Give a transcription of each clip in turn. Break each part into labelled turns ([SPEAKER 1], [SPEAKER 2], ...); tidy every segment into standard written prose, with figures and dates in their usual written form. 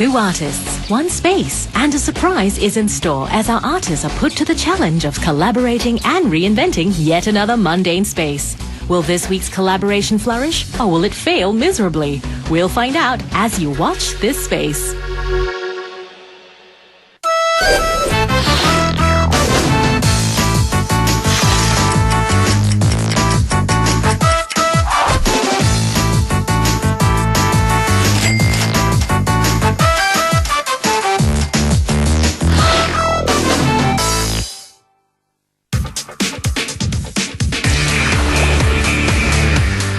[SPEAKER 1] Two artists, one space, and a surprise is in store as our artists are put to the challenge of collaborating and reinventing yet another mundane space. Will this week's collaboration flourish, or will it fail miserably? We'll find out as you watch this space.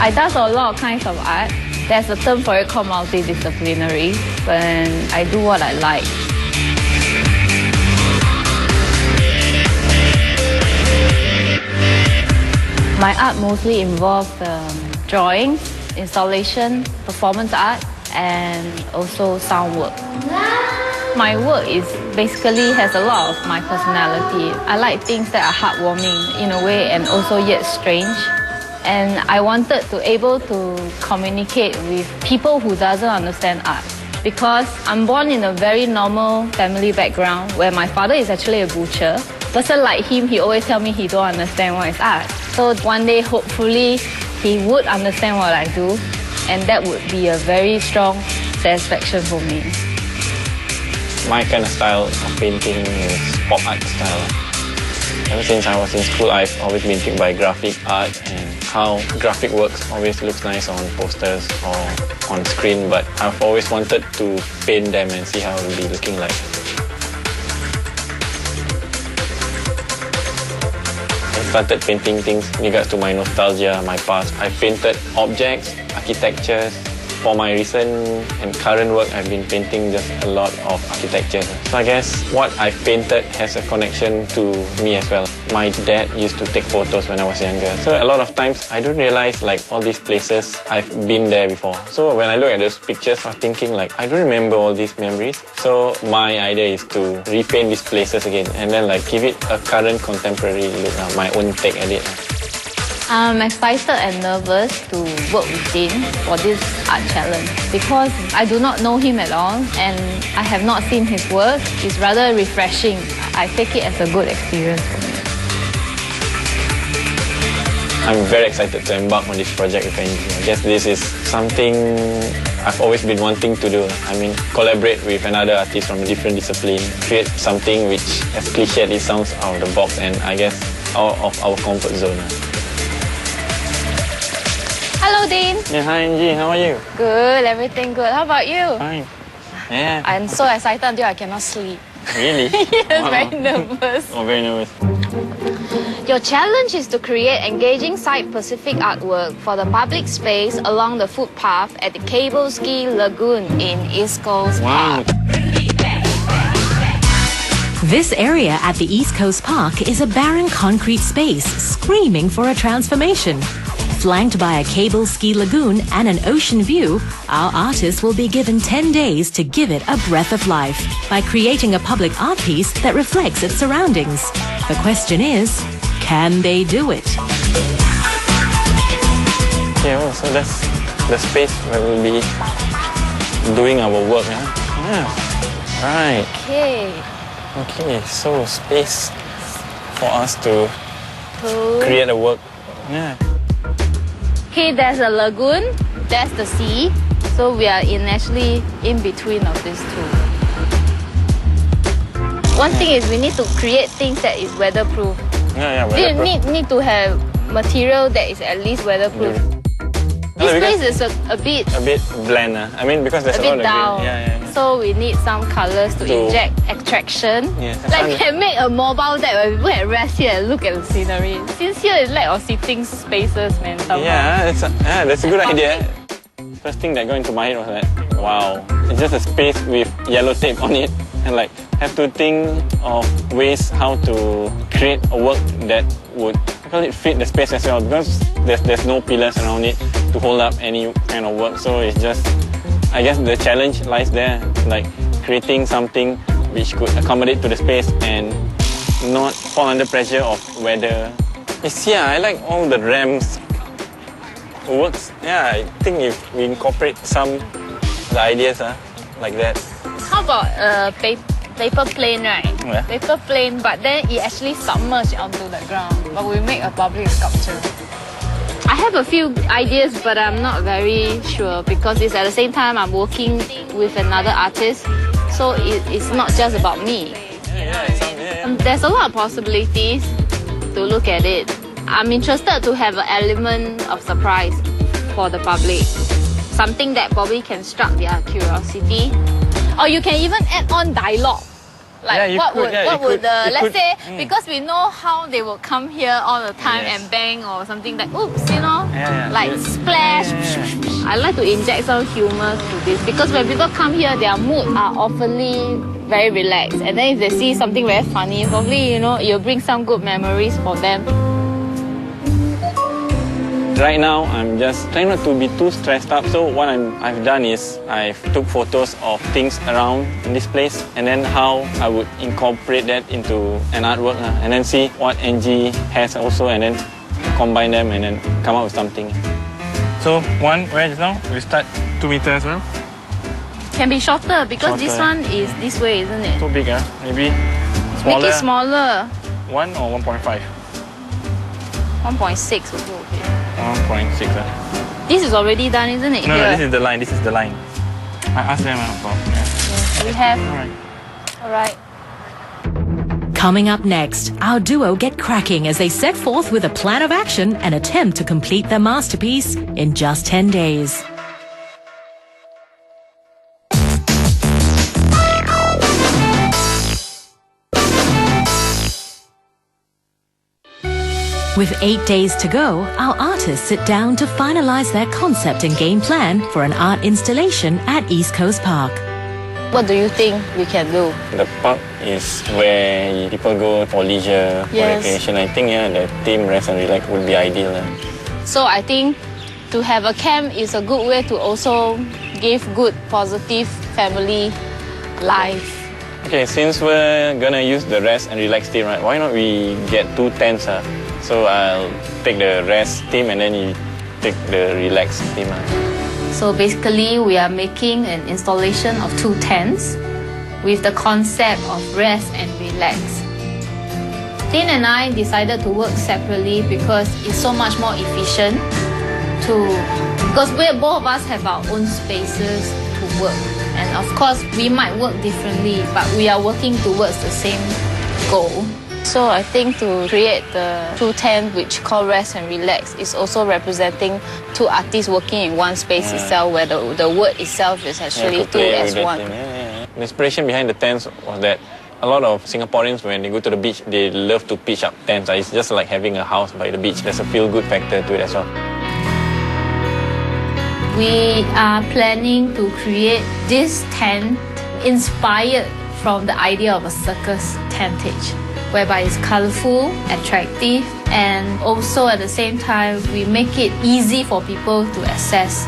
[SPEAKER 2] I do a lot of kinds of art. There's a term for it called multidisciplinary, when I do what I like. My art mostly involves drawing, installation, performance art, and also sound work. My work basically has a lot of my personality. I like things that are heartwarming in a way and also yet strange. And I wanted to able to communicate with people who doesn't understand art. Because I'm born in a very normal family background where my father is actually a butcher. Person like him, he always tell me he don't understand what is art. So one day, hopefully, he would understand what I do. And that would be a very strong satisfaction for me.
[SPEAKER 3] My kind of style of painting is pop art style. Ever since I was in school, I've always been intrigued by graphic art and how graphic works always looks nice on posters or on screen, but I've always wanted to paint them and see how it will be looking like. I started painting things in regards to my nostalgia, my past. I painted objects, architectures. For my recent and current work, I've been painting just a lot of architecture. So I guess what I've painted has a connection to me as well. My dad used to take photos when I was younger. So a lot of times I don't realize like all these places I've been there before. So when I look at those pictures, I'm thinking like, I don't remember all these memories. So my idea is to repaint these places again and then like give it a current contemporary look, my own take at it.
[SPEAKER 2] I'm excited and nervous to work with Dean for this art challenge because I do not know him at all and I have not seen his work. It's rather refreshing. I take it as a good experience for me.
[SPEAKER 3] I'm very excited to embark on this project with Angie. I guess this is something I've always been wanting to do. I mean, collaborate with another artist from a different discipline, create something which, as cliche it sounds, out of the box and I guess out of our comfort zone.
[SPEAKER 2] Hello, Dean.
[SPEAKER 3] Yeah, hi Angie, how are you?
[SPEAKER 2] Good, everything good. How about you?
[SPEAKER 3] Fine. Yeah.
[SPEAKER 2] I'm so excited until I cannot sleep.
[SPEAKER 3] Really?
[SPEAKER 2] Yes, very nervous.
[SPEAKER 3] Oh, very nervous.
[SPEAKER 2] Your challenge is to create engaging site-specific artwork for the public space along the footpath at the Cable Ski Lagoon in East Coast Park.
[SPEAKER 1] This area at the East Coast Park is a barren concrete space screaming for a transformation. Flanked by a cable ski lagoon and an ocean view, our artists will be given 10 days to give it a breath of life by creating a public art piece that reflects its surroundings. The question is, can they do it?
[SPEAKER 3] Yeah, well, so that's the space where we'll be doing our work. Yeah. Right. Okay, so space for us to create a work. Yeah.
[SPEAKER 2] Okay, there's a lagoon, there's the sea, so we are actually in between of these two. One thing is we need to create things that is weatherproof.
[SPEAKER 3] Yeah,
[SPEAKER 2] weatherproof. We need to have material that is at least weatherproof. This place is a bit
[SPEAKER 3] bland. I mean, because there's a lot of
[SPEAKER 2] down.
[SPEAKER 3] green. Yeah.
[SPEAKER 2] So we need some colors to inject attraction.
[SPEAKER 3] Yeah,
[SPEAKER 2] like we can make a mobile deck where people can rest here and look at the scenery. Since here is lack of sitting spaces, man. Somehow.
[SPEAKER 3] Yeah, that's a good idea. First thing that got into my head was like, wow, it's just a space with yellow tape on it, and like have to think of ways how to create a work that would fit the space as well, because there's no pillars around it to hold up any kind of work. So it's just, I guess the challenge lies there, like creating something which could accommodate to the space and not fall under pressure of weather. I like all the ramps. Works. Yeah, I think if we incorporate some of the ideas like that,
[SPEAKER 2] know got a paper plane, right?
[SPEAKER 3] Yeah.
[SPEAKER 2] Paper plane, but then it actually submerged onto the ground. But we make a public sculpture. I have a few ideas, but I'm not very sure because it's at the same time I'm working with another artist. So it's not just about me. There's a lot of possibilities to look at it. I'm interested to have an element of surprise for the public. Something that probably can strike their curiosity. Or you can even add on dialogue. Like let's say, because we know how they will come here all the time and bang or something like, oops, you know, like splash. I like to inject some humor to this because when people come here, their mood are oftenly very relaxed. And then if they see something very funny, probably, you know, you'll bring some good memories for them.
[SPEAKER 3] Right now, I'm just trying not to be too stressed up. So what I've done is I've took photos of things around in this place and then how I would incorporate that into an artwork and then see what NG has also and then combine them and then come up with something. So one, where just now? We start 2 meters, well?
[SPEAKER 2] Can be shorter because this one is this way, isn't it?
[SPEAKER 3] Too big, maybe smaller.
[SPEAKER 2] Make it smaller.
[SPEAKER 3] 1 or 1.5?
[SPEAKER 2] 1.6 also okay.
[SPEAKER 3] 1.6.
[SPEAKER 2] This is already done, isn't it?
[SPEAKER 3] No, this is the line. This is the line. I asked them about.
[SPEAKER 2] Yes, we have. All right.
[SPEAKER 1] Coming up next, our duo get cracking as they set forth with a plan of action and attempt to complete their masterpiece in just 10 days. With 8 days to go, our artists sit down to finalize their concept and game plan for an art installation at East Coast Park.
[SPEAKER 2] What do you think we can do?
[SPEAKER 3] The park is where people go for leisure, for recreation. I think the theme rest and relax would be ideal.
[SPEAKER 2] So I think to have a camp is a good way to also give good, positive family life.
[SPEAKER 3] Okay, since we're gonna use the rest and relax theme, right? Why not we get 2 tents? So I'll take the rest theme and then you take the relax theme.
[SPEAKER 2] So basically, we are making an installation of 2 tents with the concept of rest and relax. Tin and I decided to work separately because it's so much more efficient because both of us have our own spaces to work. And of course, we might work differently, but we are working towards the same goal. So I think to create the 2 tents which call rest and relax is also representing 2 artists working in one space itself where the word itself is actually 2 as 1.
[SPEAKER 3] The inspiration behind the tents was that a lot of Singaporeans, when they go to the beach, they love to pitch up tents. It's just like having a house by the beach. There's a feel-good factor to it as well.
[SPEAKER 2] We are planning to create this tent inspired from the idea of a circus tentage, whereby it's colorful, attractive, and also at the same time, we make it easy for people to access.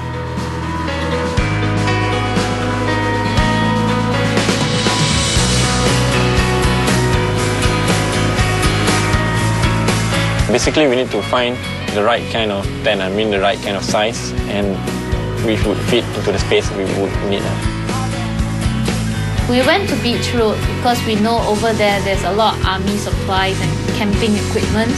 [SPEAKER 3] Basically, we need to find the right kind of tent, the right kind of size, and which would fit into the space we would need.
[SPEAKER 2] We went to Beach Road because we know over there's a lot of army supplies and camping equipment.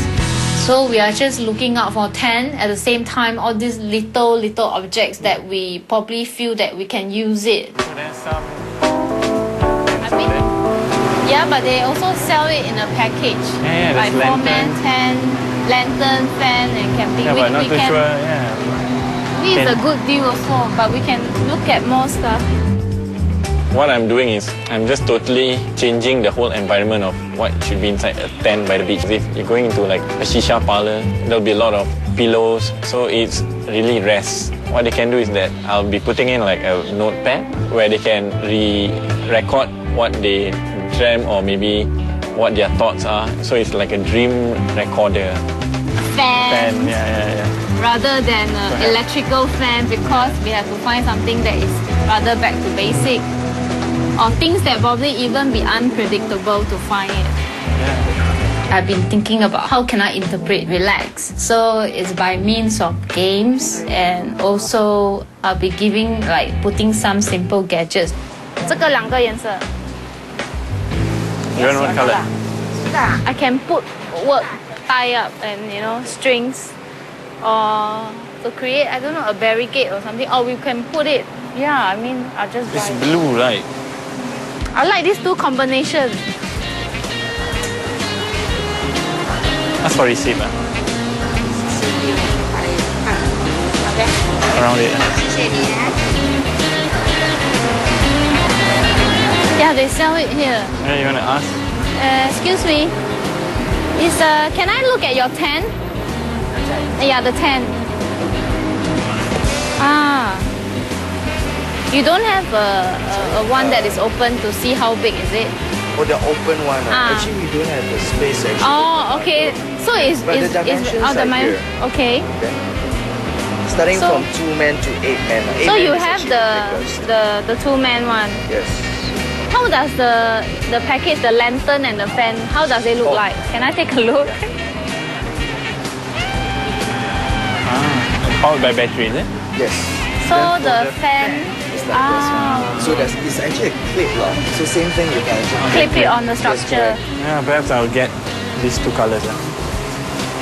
[SPEAKER 2] So we are just looking out for tent. At the same time, all these little objects that we probably feel that we can use it.
[SPEAKER 3] So there's some...
[SPEAKER 2] Yeah, but they also sell it in a package. Like 4-man tent, lantern, fan, and camping.
[SPEAKER 3] But not too sure,
[SPEAKER 2] It's a good deal also, but we can look at more stuff.
[SPEAKER 3] What I'm doing is I'm just totally changing the whole environment of what should be inside a tent by the beach. If you're going into like a shisha parlor, there'll be a lot of pillows, so it's really rest. What they can do is that I'll be putting in like a notepad where they can record what they dream or maybe what their thoughts are. So it's like a dream recorder.
[SPEAKER 2] Fan.
[SPEAKER 3] Yeah.
[SPEAKER 2] Rather than an electrical fan, because we have to find something that is rather back to basic. Or things that probably even be unpredictable to find it. I've been thinking about how can I interpret relax. So it's by means of games, and also I'll be putting some simple gadgets 这个两个颜色。
[SPEAKER 3] You want what color?
[SPEAKER 2] I can put work, tie up, and you know, strings, or to create, I don't know, a barricade or something. Or we can put it. Yeah, I mean, I'll just buy
[SPEAKER 3] It's
[SPEAKER 2] it.
[SPEAKER 3] blue, right?
[SPEAKER 2] I like these two combinations.
[SPEAKER 3] Ask for receipt. Around it.
[SPEAKER 2] Yeah, they sell it here.
[SPEAKER 3] Yeah, you want to ask?
[SPEAKER 2] Excuse me. Can I look at your tent? Yeah, the tent. Ah. You don't have a one that is open to see how big is it?
[SPEAKER 4] For the open one, actually we don't have the space actually.
[SPEAKER 2] Oh, okay. So it's
[SPEAKER 4] But the dimensions
[SPEAKER 2] oh, the
[SPEAKER 4] are here.
[SPEAKER 2] Okay.
[SPEAKER 4] Starting
[SPEAKER 2] So-
[SPEAKER 4] from 2 men to 8 men.
[SPEAKER 2] So
[SPEAKER 4] 8
[SPEAKER 2] you
[SPEAKER 4] men is
[SPEAKER 2] have
[SPEAKER 4] actually biggest.
[SPEAKER 2] the two-man one.
[SPEAKER 4] Yes.
[SPEAKER 2] How does the package, the lantern and the fan, how does it look
[SPEAKER 4] Oh.
[SPEAKER 2] like? Can I take a look?
[SPEAKER 3] Powered by battery, is it?
[SPEAKER 4] Yes.
[SPEAKER 2] So
[SPEAKER 4] Then for
[SPEAKER 2] the fan,
[SPEAKER 4] is like this one. So it's actually a clip lah. So same thing you can actually
[SPEAKER 2] clip it on the
[SPEAKER 4] Yes,
[SPEAKER 2] structure.
[SPEAKER 4] correct.
[SPEAKER 3] Yeah, perhaps I'll get these two colors.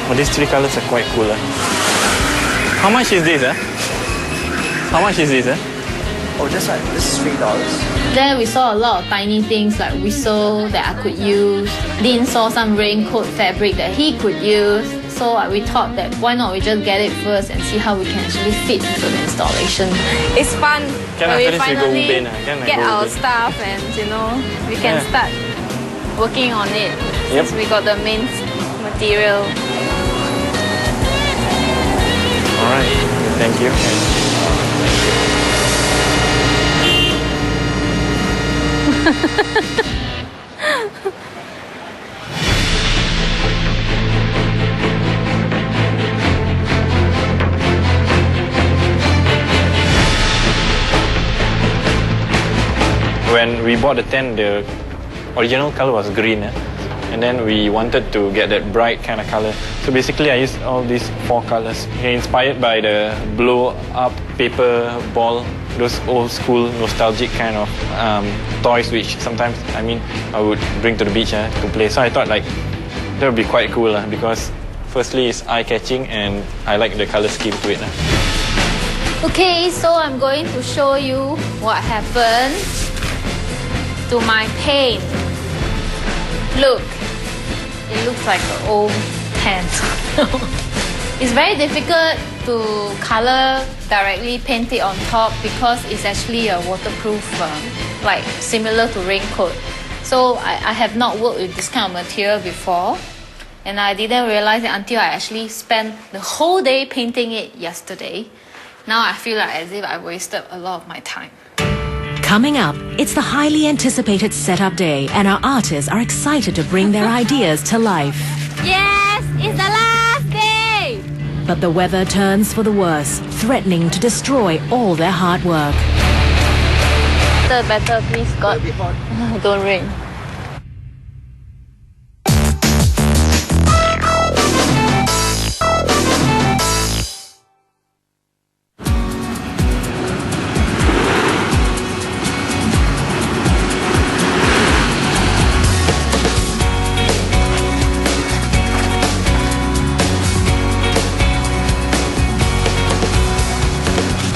[SPEAKER 3] Well, these three colors are quite cool. How much is this? How much is this?
[SPEAKER 4] Oh, this one. This is $3.
[SPEAKER 2] There we saw a lot of tiny things like whistle that I could use. Lin saw some raincoat fabric that he could use. So we thought that why not we just get it first and see how we can actually fit into the installation. It's fun
[SPEAKER 3] Can
[SPEAKER 2] when
[SPEAKER 3] I
[SPEAKER 2] we
[SPEAKER 3] finish with
[SPEAKER 2] finally
[SPEAKER 3] Go Ubin, can I
[SPEAKER 2] get
[SPEAKER 3] go
[SPEAKER 2] our
[SPEAKER 3] Ubin?
[SPEAKER 2] stuff and you know we can
[SPEAKER 3] Yeah.
[SPEAKER 2] start working on it
[SPEAKER 3] Yep.
[SPEAKER 2] since we got the main material.
[SPEAKER 3] Alright, thank you. When we bought the tent, the original color was green, and then we wanted to get that bright kind of color. So basically, I used all these 4 colors, inspired by the blow-up paper ball, those old school nostalgic kind of toys, which sometimes I would bring to the beach to play. So I thought like that would be quite cool because firstly it's eye-catching and I like the color scheme to it.
[SPEAKER 2] Okay, so I'm going to show you what happened to my paint. Look, it looks like an old tent. It's very difficult to color directly, paint it on top because it's actually a waterproof, like similar to raincoat. So I have not worked with this kind of material before, and I didn't realize it until I actually spent the whole day painting it yesterday. Now I feel like as if I wasted a lot of my time.
[SPEAKER 1] Coming up, it's the highly anticipated setup day, and our artists are excited to bring their ideas to life.
[SPEAKER 2] Yes, it's the last day!
[SPEAKER 1] But the weather turns for the worse, threatening to destroy all their hard work.
[SPEAKER 2] Better, please, God.
[SPEAKER 4] It'll be hot.
[SPEAKER 2] Don't rain.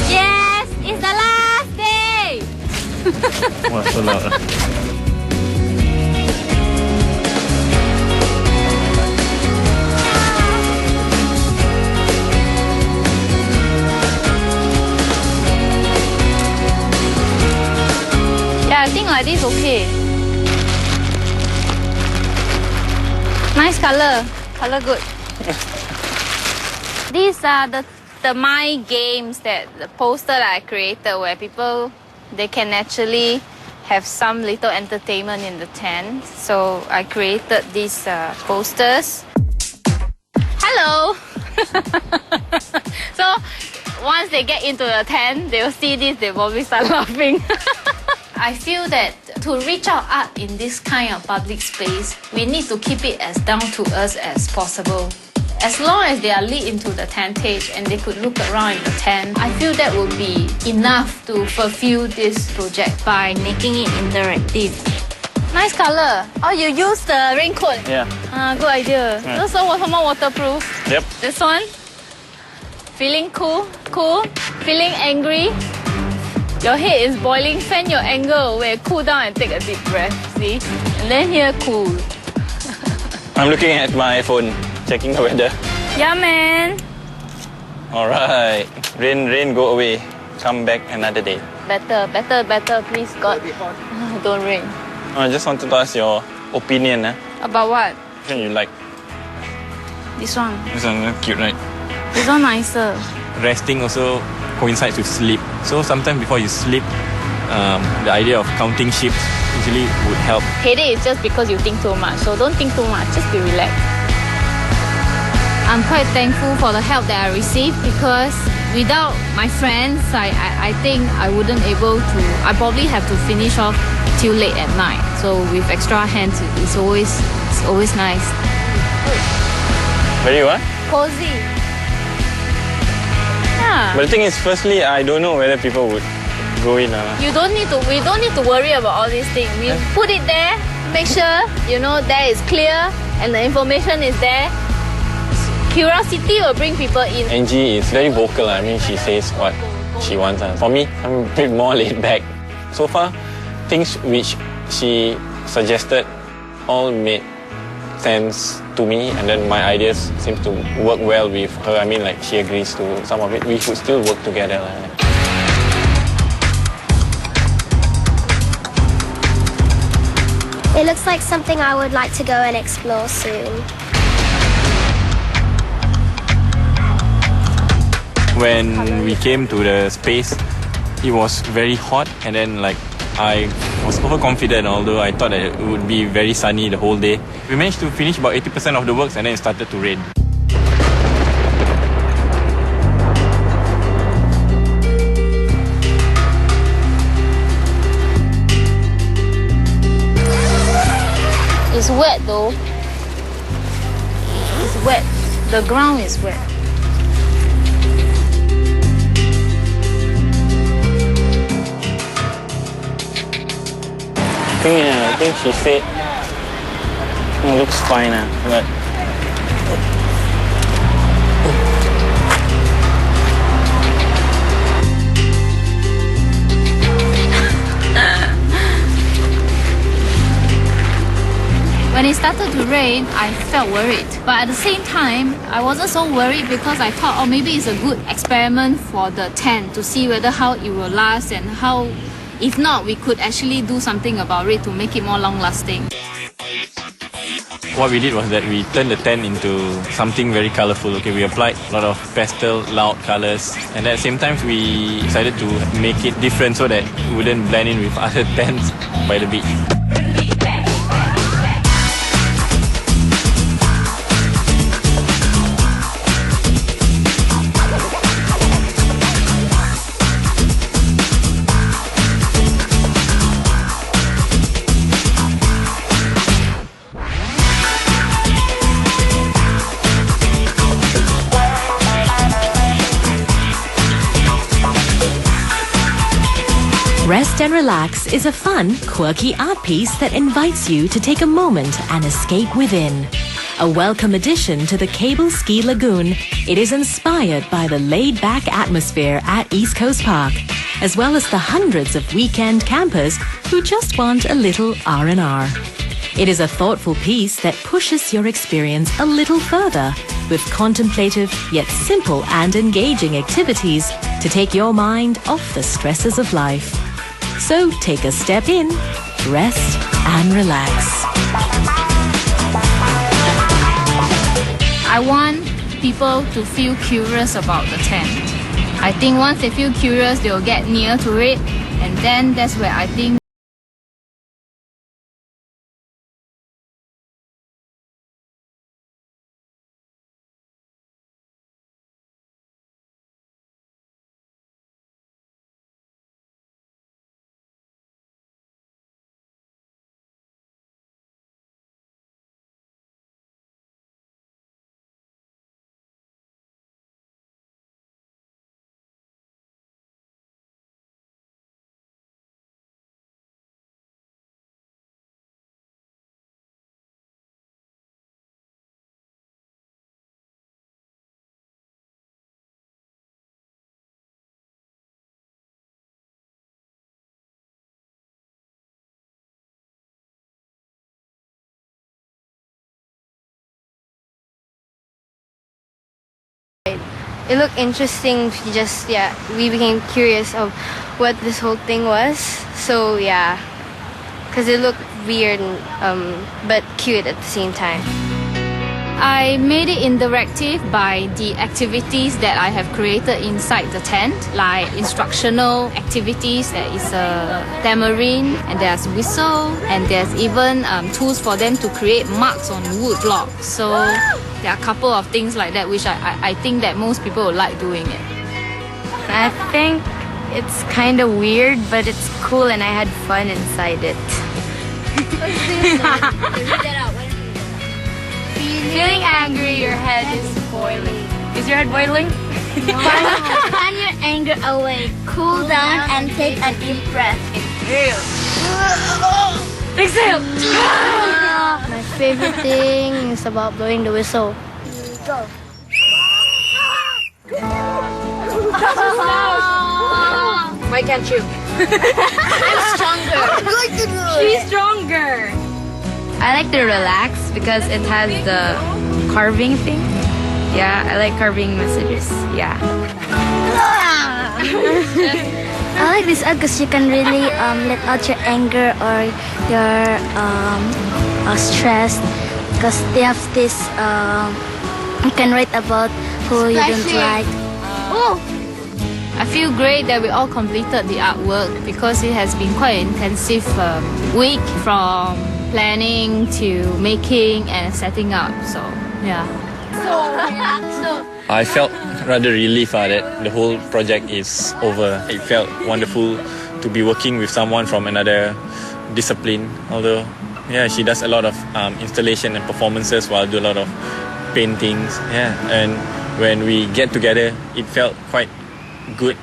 [SPEAKER 2] Yes, it's the last day!
[SPEAKER 3] Wah, so loud.
[SPEAKER 2] Yeah, I think like this okay. Nice color. Color good. These are the My Games, that the poster that I created where people, they can actually have some little entertainment in the tent. So I created these posters. Hello! So once they get into the tent, they will see this, they probably start laughing. I feel that to reach out art in this kind of public space, we need to keep it as down to earth as possible. As long as they are lit into the tentage and they could look around in the tent, I feel that would be enough to fulfill this project by making it interactive. Nice color. Oh, you use the raincoat?
[SPEAKER 3] Yeah.
[SPEAKER 2] Good idea.
[SPEAKER 3] Yeah.
[SPEAKER 2] This one was more waterproof.
[SPEAKER 3] Yep.
[SPEAKER 2] This one? Feeling cool? Cool? Feeling angry? Your head is boiling, fan your anger away, cool down and take a deep breath, see? And then here, cool.
[SPEAKER 3] I'm looking at my phone, checking the weather.
[SPEAKER 2] Yeah, man.
[SPEAKER 3] Alright. Rain, go away. Come back another day.
[SPEAKER 2] Better, please, God. Don't rain.
[SPEAKER 3] I just wanted to ask your opinion.
[SPEAKER 2] About what?
[SPEAKER 3] Which one you like?
[SPEAKER 2] This one.
[SPEAKER 3] This one cute, right?
[SPEAKER 2] This one nicer.
[SPEAKER 5] Resting also coincides with sleep. So sometimes before you sleep, the idea of counting sheep usually would help.
[SPEAKER 2] Headache is just because you think too much. So don't think too much. Just be relaxed. I'm quite thankful for the help that I received because without my friends, I think I wouldn't able to. I probably have to finish off till late at night. So with extra hands, it's always nice.
[SPEAKER 3] Very what?
[SPEAKER 2] Cozy. Yeah.
[SPEAKER 3] But the thing is, firstly, I don't know whether people would go in.
[SPEAKER 2] We don't need to worry about all these things. We put it there, make sure there is clear and the information is there. Curiosity will bring people in.
[SPEAKER 3] Angie is very vocal. I mean, she says what she wants. For me, I'm a bit more laid back. So far, things which she suggested all made sense to me, and then my ideas seem to work well with her. I mean, like, she agrees to some of it. We should still work together.
[SPEAKER 6] It looks like something I would like to go and explore soon.
[SPEAKER 5] When we came to the space, it was very hot, and then I was overconfident, although I thought that it would be very sunny the whole day. We managed to finish about 80% of the works, and then it started to rain.
[SPEAKER 2] It's wet though. It's wet. The ground is wet.
[SPEAKER 3] I think she said it looks fine, but
[SPEAKER 2] When it started to rain, I felt worried. But at the same time, I wasn't so worried because I thought, maybe it's a good experiment for the tent to see whether how it will last and how, if not, we could actually do something about it to make it more long-lasting.
[SPEAKER 5] What we did was that we turned the tent into something very colorful. Okay, we applied a lot of pastel, loud colors, and at the same time, we decided to make it different so that it wouldn't blend in with other tents by the beach.
[SPEAKER 1] Rest and Relax is a fun, quirky art piece that invites you to take a moment and escape within. A welcome addition to the Cable Ski Lagoon, it is inspired by the laid-back atmosphere at East Coast Park, as well as the hundreds of weekend campers who just want a little R&R. It is a thoughtful piece that pushes your experience a little further with contemplative yet simple and engaging activities to take your mind off the stresses of life. So take a step in, rest and relax.
[SPEAKER 2] I want people to feel curious about the tent. I think once they feel curious, they'll get near to it, and then that's where I think
[SPEAKER 7] It looked interesting. We became curious of what this whole thing was. So yeah, because it looked weird but cute at the same time.
[SPEAKER 2] I made it interactive by the activities that I have created inside the tent, like instructional activities. There is a tamarind, and there's whistle, and there's even tools for them to create marks on wood blocks. So there are a couple of things like that which I think that most people would like doing it.
[SPEAKER 7] I think it's kind of weird, but it's cool and I had fun inside it. Feeling angry, your head is boiling. Is your head boiling?
[SPEAKER 6] Find your anger away. Cool down and take a deep breath.
[SPEAKER 7] Exhale!
[SPEAKER 6] My favorite thing is about blowing the whistle. Go.
[SPEAKER 7] Why can't you?
[SPEAKER 6] I'm stronger. I'm going to do it.
[SPEAKER 7] She's stronger. I like to relax because it has the carving thing. Yeah, I like carving messages. Yeah.
[SPEAKER 6] I like this art because you can really let out your anger or your stress, because they have this you can write about who you don't like.
[SPEAKER 2] Oh! I feel great that we all completed the artwork because it has been quite an intensive week from planning to making and setting up. So yeah.
[SPEAKER 5] I felt rather relieved that the whole project is over. It felt wonderful to be working with someone from another discipline. Although, yeah, she does a lot of installation and performances while I do a lot of paintings. Yeah, and when we get together, it felt quite good